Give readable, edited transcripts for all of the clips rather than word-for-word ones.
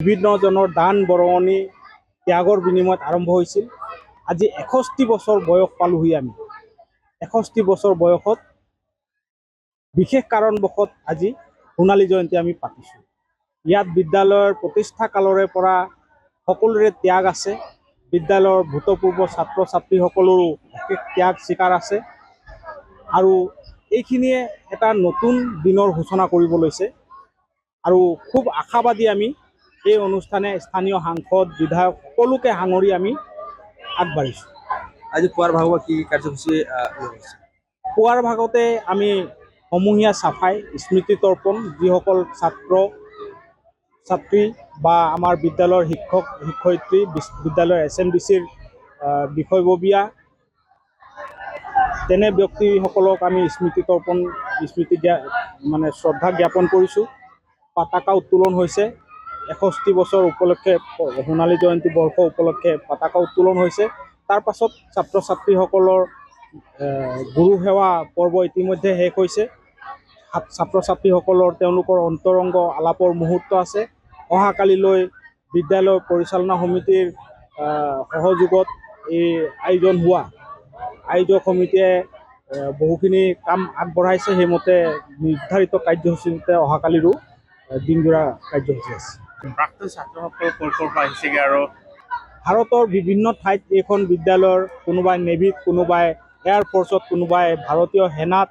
বিভিন্নজনৰ দান বৰঙণি ত্যাগৰ বিনিময়ত আৰম্ভ হৈছিল। আজি 61 বছৰ বয়স পালোহি আমি। 61 বছৰ বয়সত বিশেষ কাৰণবশত আজি সোণালী জয়ন্তী আমি পাতিছোঁ। ইয়াত বিদ্যালয়ৰ প্ৰতিষ্ঠা কালৰে পৰা সকলোৰে ত্যাগ আছে। বিদ্যালয়ৰ ভূতপূৰ্ব ছাত্ৰ ছাত্ৰীসকলৰো বিশেষ ত্যাগ স্বীকাৰ আছে আৰু এইখিনিয়ে এটা নতুন দিনৰ সূচনা কৰিব লৈছে আৰু খুব আশাবাদী আমি এই অনুষ্ঠানে স্থানীয় সাংসদ বিধায়ক সকলোকে সাঙুৰি আমি আগবাঢ়িছোঁ। আজি পুৱাৰ ভাগত কি কাৰ্যসূচী পুৱাৰ ভাগতে আমি সমূহীয়া চাফাই স্মৃতি তৰ্পণ যিসকল ছাত্ৰ ছাত্ৰী বা আমাৰ বিদ্যালয়ৰ শিক্ষক শিক্ষয়িত্ৰী বিদ্যালয়ৰ SMDCৰ বিষয়ববীয়া তেনে ব্যক্তিসকলক আমি স্মৃতি শ্ৰদ্ধা জ্ঞাপন কৰিছোঁ। পতাকা উত্তোলন হৈছে 61 বছৰ উপলক্ষে সোণালী জয়ন্তী বৰ্ষ উপলক্ষে পতাকা উত্তোলন হৈছে। তাৰ পাছত ছাত্ৰ ছাত্ৰীসকলৰ গুৰু সেৱা পৰ্ব ইতিমধ্যে শেষ হৈছে। ছাত্ৰ ছাত্ৰীসকলৰ তেওঁলোকৰ অন্তৰংগ আলাপৰ মুহূৰ্ত আছে। অহাকালিলৈ বিদ্যালয় পৰিচালনা সমিতিৰ সহযোগত এই আয়োজন হোৱা আয়োজক সমিতিয়ে বহুখিনি কাম আগবঢ়াইছে। সেইমতে নিৰ্ধাৰিত কাৰ্যসূচীতে অহাকালিৰো দিনজোৰা কাৰ্যসূচী আছে। প্ৰাক্তন ছাত্ৰসকল ক'ৰ পৰা আহিছেগৈ আৰু ভাৰতৰ বিভিন্ন ঠাইত এইখন বিদ্যালয়ৰ কোনোবাই নেভিত, কোনোবাই এয়াৰফ'ৰ্চত, কোনোবাই ভাৰতীয় সেনাত,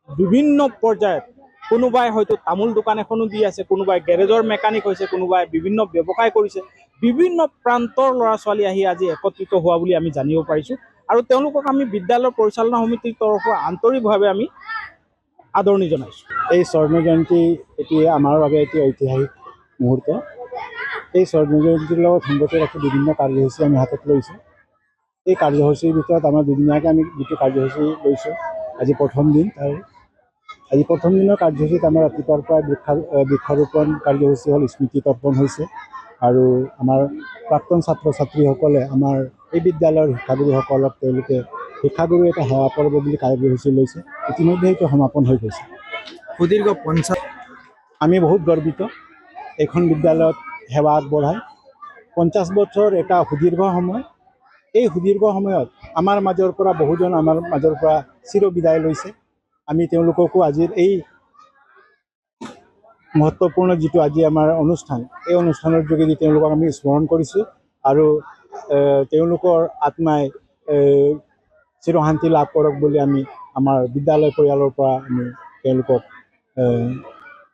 বিভিন্ন পৰ্যায়ত কোনোবাই হয়তো তামোল দোকান এখনো দি আছে, কোনোবাই গেৰেজৰ মেকানিক হৈছে, কোনোবাই বিভিন্ন ব্যৱসায় কৰিছে। বিভিন্ন প্ৰান্তৰ ল'ৰা ছোৱালী আহি আজি একত্ৰিত হোৱা বুলি আমি জানিব পাৰিছোঁ আৰু তেওঁলোকক আমি বিদ্যালয়ৰ পৰিচালনা সমিতিৰ তৰফৰ আন্তৰিকভাৱে আমি আদৰণি জনাইছোঁ। এই স্বৰ্ণ জয়ন্তী এটি আমাৰ বাবে এটি ঐতিহাসিক মুহূৰ্ত। এই স্বৰ্ণ জয়ন্তীৰ লগত সংগত ৰাখি বিভিন্ন কাৰ্যসূচী আমি হাতত লৈছোঁ। এই কাৰ্যসূচীৰ ভিতৰত আমাৰ দুদিনীয়াকৈ আমি যিটো কাৰ্যসূচী লৈছোঁ, আজি প্ৰথম দিন। আজি প্ৰথম দিনৰ কাৰ্যসূচীত আমাৰ ৰাতিপুৱাৰ পৰা বৃক্ষৰোপণ কাৰ্যসূচী হ'ল, স্মৃতি তৰ্পণ হৈছে আৰু আমাৰ প্ৰাক্তন ছাত্ৰ ছাত্ৰীসকলে আমাৰ এই বিদ্যালয়ৰ শিক্ষাগুৰুসকলক তেওঁলোকে শিক্ষাগুৰু এটা সেৱা পৰ্ব বুলি কাৰ্যসূচী লৈছে। ইতিমধ্যে এইটো সমাপন হৈ গৈছে। সুদীৰ্ঘ 50 আমি বহুত গৰ্বিত এইখন বিদ্যালয়ত সেৱা আগবঢ়াই। 50 বছৰ এটা সুদীৰ্ঘ সময়। এই সুদীৰ্ঘ সময়ত আমাৰ মাজৰ পৰা বহুজন আমাৰ মাজৰ পৰা চিৰ বিদায় লৈছে। আমি তেওঁলোককো আজিৰ এই মহত্বপূৰ্ণ যিটো আজি আমাৰ অনুষ্ঠান, এই অনুষ্ঠানৰ যোগেদি তেওঁলোকক আমি স্মৰণ কৰিছোঁ আৰু তেওঁলোকৰ আত্মাই চিৰশান্তি লাভ কৰক বুলি আমি আমাৰ বিদ্যালয় পৰিয়ালৰ পৰা আমি তেওঁলোকক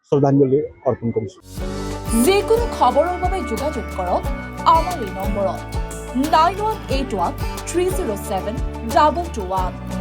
শ্ৰদ্ধাঞ্জলি অৰ্পণ কৰিছোঁ। যিকোনো খবৰৰ বাবে যোগাযোগ কৰক আমাৰ এই নম্বৰত 9181 307 221।